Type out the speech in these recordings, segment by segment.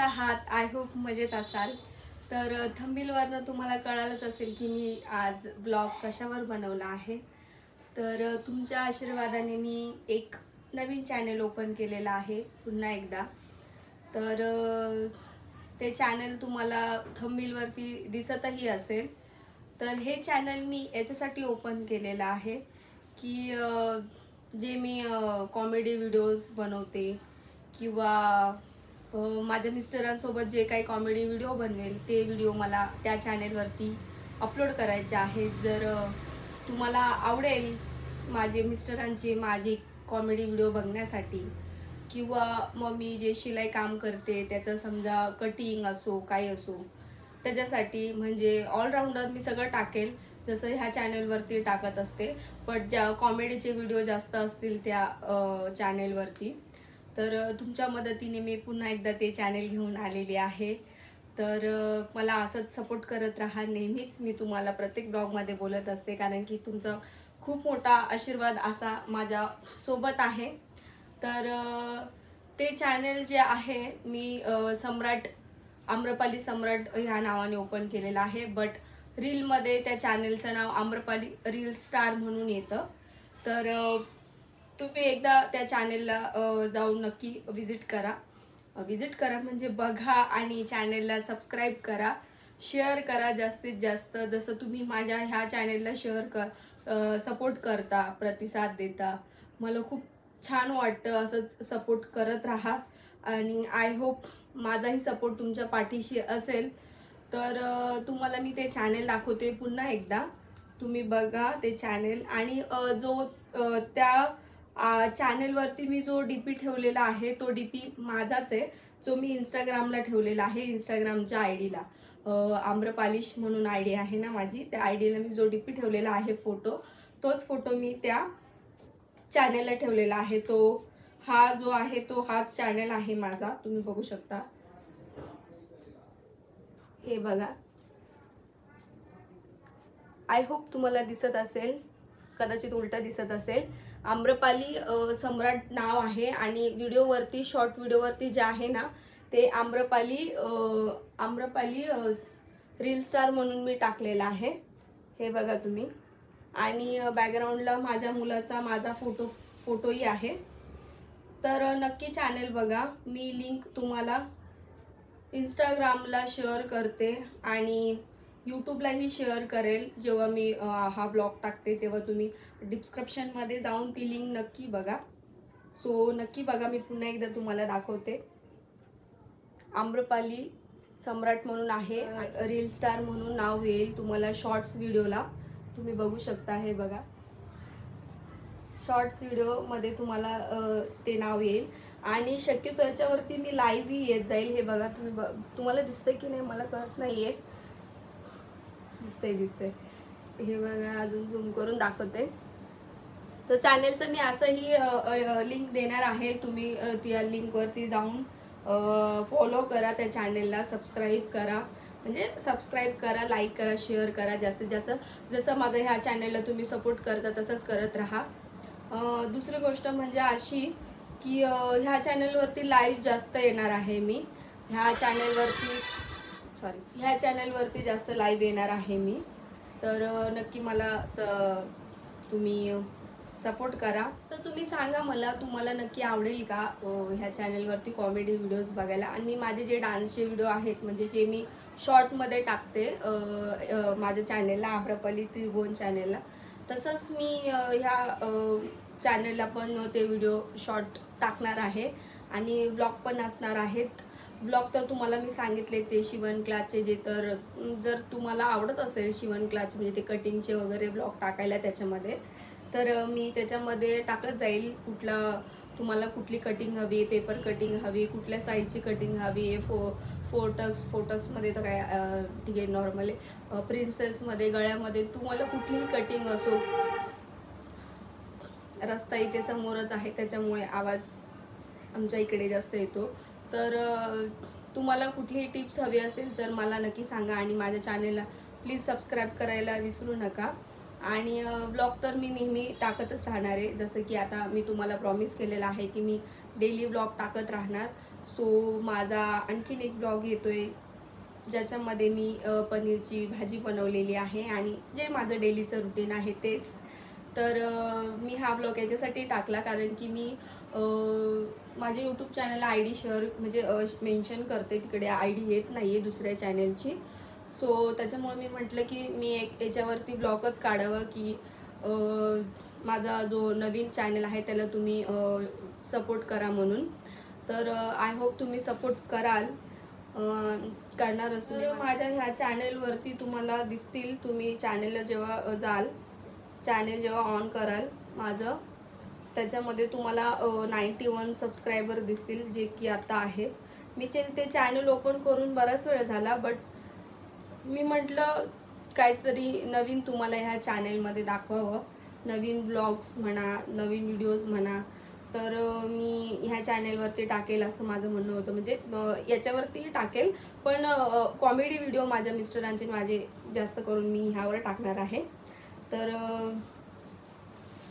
आहात? I hope मजेत असाल. तर थंबनेलवरनं तुम्हाला कळालंच असेल की मी आज ब्लॉग कशावर बनवला आहे. तर तुमच्या आशीर्वादाने मी एक नवीन चॅनल ओपन केलेला आहे पुन्हा एकदा. तर ते चॅनल तुम्हाला थंबनेलवरती दिसतही असेल. तर हे चॅनल मी याच्यासाठी ओपन केलेलं आहे की जे मी कॉमेडी व्हिडिओज बनवते किंवा माझ्या मिस्टरांसोबत जे काही कॉमेडी व्हिडिओ बनवेल ते व्हिडिओ मला त्या चॅनेलवरती अपलोड करायचे आहेत. जर तुम्हाला आवडेल माझे मिस्टरांचे माझे कॉमेडी व्हिडिओ बघण्यासाठी किंवा मग मी जे शिलाई काम करते त्याचं समजा कटिंग असो काही असो त्याच्यासाठी म्हणजे ऑलराऊंडर मी सगळं टाकेल जसं ह्या चॅनलवरती टाकत असते. पण ज्या कॉमेडीचे व्हिडिओ जास्त असतील त्या चॅनेलवरती तर तुमच्या मदतीने मी पुन्हा एकदा ते चॅनल घेऊन आलेली आहे. तर मला असंच सपोर्ट करत राहा. नेहमीच मी तुम्हाला प्रत्येक ब्लॉगमध्ये बोलत असते कारण की तुमचा खूप मोठा आशीर्वाद असा माझ्या सोबत आहे. तर ते चॅनल जे आहे मी सम्राट आम्रपाली सम्राट ह्या नावाने ओपन केलेलं आहे. बट रीलमध्ये त्या चॅनलचं नाव आम्रपाली रील स्टार म्हणून येतं. तर तुम्ही एकदा त्या चॅनलला जाऊन नक्की विजिट करा म्हणजे बघा आणि चॅनलला सबस्क्राईब करा, शेअर करा जास्तीत जास्त. जसं तुम्ही माझ्या ह्या चॅनलला सपोर्ट करता, प्रतिसाद देता, मला खूप छान वाटतं. असंच सपोर्ट करत राहा आणि आय होप माझाही सपोर्ट तुमच्या पाठीशी असेल. तर तुम्हाला मी ते चॅनल दाखवते पुन्हा एकदा. तुम्ही बघा ते चॅनल आणि जो त्या चॅनलवरती मी जो डीपी ठेवलेला आहे तो डीपी माझाच आहे जो मी इंस्टाग्रामला ठेवलेला आहे. इंस्टाग्रामच्या आयडीला आम्रपालिश म्हणून आयडी आहे ना माझी, त्या आयडीला मी जो डीपी ठेवलेला आहे फोटो तोच फोटो मी त्या चॅनलला ठेवलेला आहे. तो हा जो आहे तो हाच चॅनल आहे माझा. तुम्ही बघू शकता, हे बघा. आय होप तुम्हाला दिसत असेल, कदाचित उलटा दिसत असेल. आम्रपाली सम्राट नाव आहे आणि व्हिडिओवरती शॉर्ट व्हिडिओवरती जे आहे ना ते आम्रपाली रील स्टार म्हणून मी टाकलेला आहे. हे बघा तुम्ही. आणि बॅकग्राऊंडला माझ्या मुलाचा माझा फोटोही आहे. तर नक्की चॅनल बघा. मी लिंक तुम्हाला इंस्टाग्रामला शेअर करते आणि यूट्यूबलाही शेअर करेल. जेव्हा मी हा ब्लॉग टाकते तेव्हा तुम्ही डिस्क्रिप्शनमध्ये जाऊन ती लिंक नक्की बघा. सो नक्की बघा. मी पुन्हा एकदा तुम्हाला दाखवते. आम्रपाली सम्राट म्हणून आहे, रील स्टार म्हणून नाव येईल तुम्हाला शॉर्ट्स व्हिडिओला. तुम्ही बघू शकता, हे बघा. शॉर्ट्स व्हिडिओमध्ये तुम्हाला ते नाव येईल आणि शक्यतो याच्यावरती मी लाईव्हही येत जाईल. हे बघा तुम्हाला दिसतंय की नाही मला कळत नाहीये. दिसतंय हे बघा. अजून झूम करून दाखवते. तर चॅनलचं मी असंही लिंक देणार आहे. तुम्ही त्या लिंकवरती जाऊन फॉलो करा त्या चॅनलला, सबस्क्राईब करा. म्हणजे सबस्क्राईब करा, लाईक करा, शेअर करा जास्तीत जास्त. जसं माझं ह्या चॅनलला तुम्ही सपोर्ट करता तसंच करत राहा. दुसरी गोष्ट म्हणजे अशी की ह्या चॅनलवरती लाईव्ह जास्त येणार आहे मी. ह्या चॅनलवरती जास्त लाईव्ह येणार आहे मी. तर नक्की मला तुम्ही सपोर्ट करा. तर तुम्ही सांगा मला तुम्हाला नक्की आवडेल का ह्या चॅनलवरती कॉमेडी व्हिडिओज बघायला. आणि माझे जे डान्सचे व्हिडिओ आहेत म्हणजे जे मी शॉर्टमध्ये टाकते माझ्या चॅनलला आम्रपाली त्रिभुवन चॅनलला, तसंच मी ह्या चॅनलला पण ते व्हिडिओ शॉर्ट टाकणार आहे आणि ब्लॉग पण असणार आहेत. ब्लॉग तर तुम्हाला मी सांगितले ते शिवण क्लासचे जे. तर जर तुम्हाला आवडत असेल शिवण क्लास म्हणजे ते कटिंगचे वगैरे ब्लॉग टाकायला त्याच्यामध्ये, तर मी त्याच्यामध्ये टाकत जाईल तुम्हाला कुठली कटिंग हवी, पेपर कटिंग हवी, कुठल्या साईजची कटिंग हवी आहे, फोटक्समध्ये तर काय ठीक आहे नॉर्मल आहे, प्रिन्सेसमध्ये गळ्यामध्ये तुम्हाला कुठलीही कटिंग असो. रस्ता इथे समोरच आहे त्याच्यामुळे आवाज आमच्या इकडे जास्त येतो. तर तुम्हाला कुठलीही टिप्स हवी असेल तर मला नक्की सांगा आणि माझ्या चॅनलला प्लीज सबस्क्राईब करायला विसरू नका. आणि ब्लॉग तर मी नेहमी टाकतच राहणार आहे. जसं की आता मी तुम्हाला प्रॉमिस केलेलं आहे की मी डेली ब्लॉग टाकत राहणार. सो माझा आणखीन एक ब्लॉग येतोय ज्याच्यामध्ये मी पनीरची भाजी बनवलेली आहे आणि जे माझं डेलीचं रुटीन आहे तेच. तर मी हा ब्लॉग याच्यासाठी टाकला कारण की मी माझ्या यूट्यूब चॅनलला आय डी शेअर म्हणजे मेन्शन करते, तिकडे आय डी येत नाही आहे दुसऱ्या चॅनलची. सो त्याच्यामुळे मी म्हटलं की मी एक याच्यावरती ब्लॉगच काढावं की माझा जो नवीन चॅनल आहे त्याला तुम्ही सपोर्ट करा म्हणून. तर आय होप तुम्ही सपोर्ट कराल, करणार असतो. माझ्या ह्या चॅनलवरती तुम्हाला दिसतील, तुम्ही चॅनलला जेव्हा जाल, चॅनल जेव्हा ऑन कराल माझं, त्याच्यामध्ये तुम्हाला 91 सबस्क्रायबर दिसतील जे की आता आहेत. मी ते चॅनल ओपन करून बराच वेळ झाला, बट मी म्हटलं काहीतरी नवीन तुम्हाला ह्या चॅनलमध्ये दाखवावं, नवीन ब्लॉग्स म्हणा, नवीन व्हिडिओज म्हणा. तर मी ह्या चॅनलवरती टाकेल असं माझं म्हणणं होतं. म्हणजे याच्यावरती टाकेल पण कॉमेडी व्हिडिओ माझ्या मिस्टरांचे माझे जास्त करून मी ह्यावर टाकणार आहे. तर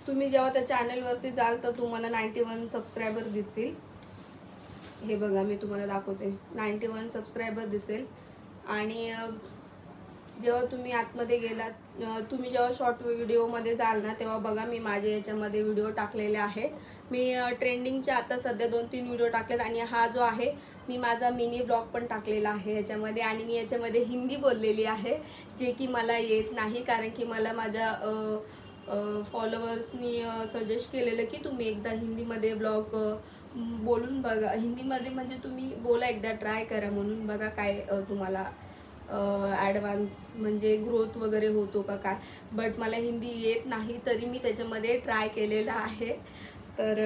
तुम्ही जेव्हा त्या चॅनलवरती जाल तर तुम्हाला 91 सबस्क्रायबर दिसतील. हे बघा मी तुम्हाला दाखवते, 91 सबस्क्रायबर दिसेल. आणि जेव्हा तुम्ही आतमध्ये गेलात, तुम्ही जेव्हा शॉर्ट व्हिडिओमध्ये जाल ना तेव्हा बघा मी माझे याच्यामध्ये व्हिडिओ टाकलेले आहेत. मी ट्रेंडिंगचे आता सध्या 2-3 व्हिडिओ टाकलेत आणि हा जो आहे मी माझा मिनी ब्लॉग पण टाकलेला आहे याच्यामध्ये. आणि मी याच्यामध्ये हिंदी बोललेली आहे जे की मला येत नाही, कारण की मला माझ्या फॉलोअर्सनी सजेस्ट केलेलं की तुम्ही एकदा हिंदीमध्ये ब्लॉग बोलून बघा, हिंदीमध्ये म्हणजे तुम्ही बोला एकदा, ट्राय करा म्हणून, बघा काय तुम्हाला ॲडव्हान्स म्हणजे ग्रोथ वगैरे होतो का काय. बट मला हिंदी येत नाही तरी मी त्याच्यामध्ये ट्राय केलेलं आहे. तर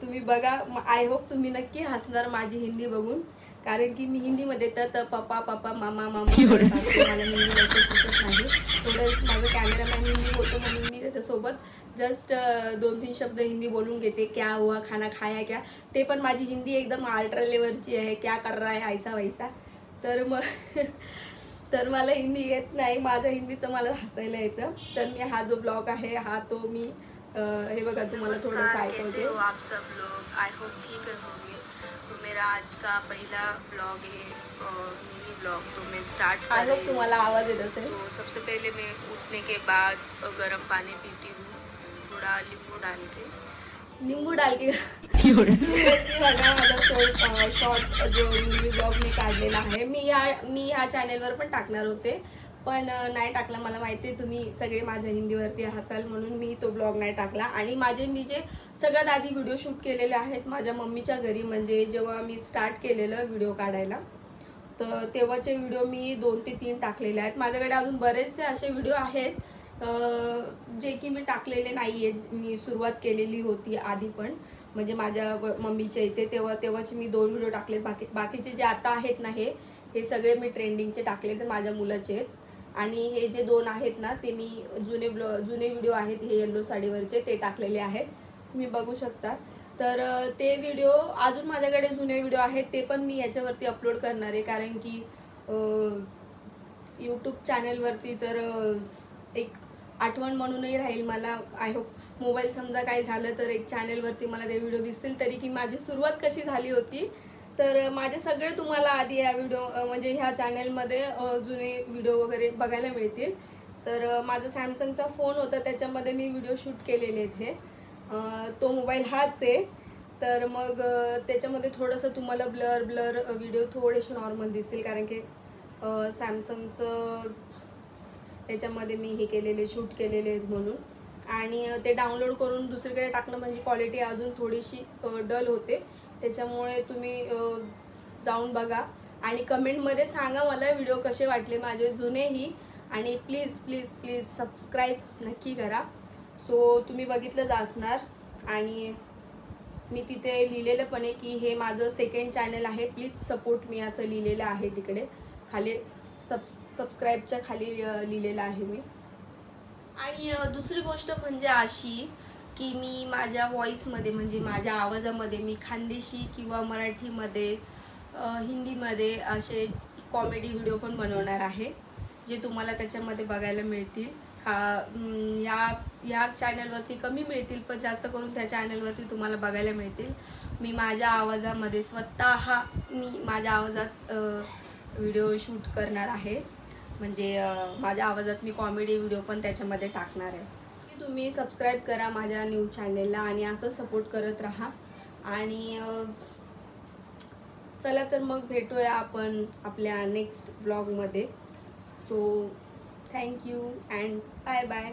तुम्ही बघा, आय होप तुम्ही नक्की हसणार माझी हिंदी बघून, कारण की मी हिंदीमध्ये तर पप्पा पप्पा मामा मामा मला हिंदी लवकर सुचत नाही. थोडं माझं कॅमेरामॅन हिंदी होतो म्हणून मी त्याच्यासोबत जस्ट 2-3 शब्द हिंदी बोलून घेते. क्या हुआ, खाना खाया क्या, ते पण माझी हिंदी एकदम अल्ट्रा लेवलची आहे, क्या कर रहा है ऐसा वैसा. तर मग तर मला हिंदी येत नाही, माझ्या हिंदीचं मला हसायला येतं. तर मी हा जो ब्लॉग आहे हा तो मी हे बघा तुम्हाला थोडंसं ऐकवते. आप सब लोग, आई होप ठीक रहोगे. तो मेरा आज का पहला ब्लॉग है, मिनी ब्लॉग, तो मैं स्टार्ट कर रही हूँ. तुम्हाला आवाज येत असेल. तो सबसे पहले मैं उठने के बाद गर्म पानी पीती हूँ, थोड़ा नींबू डाल के. माझा शॉर्ट जो मिनी ब्लॉग मी काढलेला आहे, मी ह्या चॅनेलवर पण टाकणार होते पण नाही टाकला. मला माहिती आहे तुम्ही सगळे माझ्या हिंदीवरती हसाल म्हणून मी तो ब्लॉग नाही टाकला. आणि मी जे सगळ्यात आधी व्हिडिओ शूट केलेले आहेत माझ्या मम्मीच्या घरी, म्हणजे जेव्हा मी स्टार्ट केलेलं व्हिडिओ काढायला, तर तेव्हाचे व्हिडिओ मी 2 ते 3 टाकलेले आहेत. माझ्याकडे अजून बरेचसे असे व्हिडिओ आहेत जे की मी टाकलेले नाही आहेत. मी सुरुवात केलेली होती आधी पण, म्हणजे माझ्या मम्मीच्या इथे, तेव्हाचे मी 2 व्हिडिओ टाकलेत. बाकीचे जे आता आहेत ना हे सगळे मी ट्रेंडिंगचे टाकलेले माझ्या मुलाचे आहेत. आणि हे जे 2 आहेत ना ते मी जुने व्हिडिओ आहेत, हे येल्लो साडीवरचे, ते टाकलेले आहेत, तुम्ही बघू शकता. तर ते व्हिडिओ अजून माझ्याकडे जुने व्हिडिओ आहेत, ते पण मी याच्यावरती अपलोड करणार आहे. कारण की यूट्यूब चॅनलवरती तर एक आठवण म्हणूनही राहील मला. आय होप मोबाईल समजा काय झालं तर एक चॅनलवरती मला ते व्हिडिओ दिसतील, तरी की माझी सुरुवात कशी झाली होती. तर माझे सगळे तुम्हाला आधी या व्हिडिओ म्हणजे ह्या चॅनलमध्ये जुने व्हिडिओ वगैरे बघायला मिळतील. तर माझा सॅमसंगचा फोन होता, त्याच्यामध्ये मी व्हिडिओ शूट केलेले आहेत. हे तो मोबाईल हाच आहे. तर मग त्याच्यामध्ये थोडंसं तुम्हाला ब्लर व्हिडिओ थोडेसे नॉर्मल दिसतील, कारण की सॅमसंगचं त्याच्यामध्ये मी हे केलेले शूट केलेले आहेत म्हणून. आणि ते डाउनलोड करून दुसरीकडे टाकणं म्हणजे क्वालिटी अजून थोडीशी डल होते. त्याच्यामुळे तुम्ही जाऊन बघा आणि कमेंटमध्ये सांगा मला व्हिडिओ कसे वाटले माझे जुनेही. आणि प्लीज प्लीज प्लीज सबस्क्राईब नक्की करा. सो तुम्ही बघितलंच असणार. आणि मी तिथे लिहिलेलं पण आहे की हे माझं सेकंड चॅनल आहे, प्लीज सपोर्ट मी, असं लिहिलेलं आहे तिकडे खाली, सबस्क्राईबच्या खाली लिहिलेलं आहे मी. आणि दुसरी गोष्ट म्हणजे अशी की मी माझ्या व्हॉईसमध्ये म्हणजे माझ्या आवाजामध्ये मी खानदेशी किंवा मराठीमध्ये हिंदीमध्ये असे कॉमेडी व्हिडिओ पण बनवणार आहे, जे तुम्हाला त्याच्यामध्ये बघायला मिळतील. ह्या चॅनलवरती कमी मिळतील पण जास्त करून त्या चॅनलवरती तुम्हाला बघायला मिळतील. मी माझ्या आवाजामध्ये मी माझ्या आवाजात व्हिडिओ शूट करणार आहे. म्हणजे माझ्या आवाजात मी कॉमेडी व्हिडिओ पण त्याच्यामध्ये टाकणार आहे. तुम्ही सबस्क्राईब करा माझ्या न्यूज चॅनेलला आणि असं सपोर्ट करत राहा. आणि चला तर मग भेटूया आपण आपल्या नेक्स्ट ब्लॉगमध्ये. So thank you and bye bye.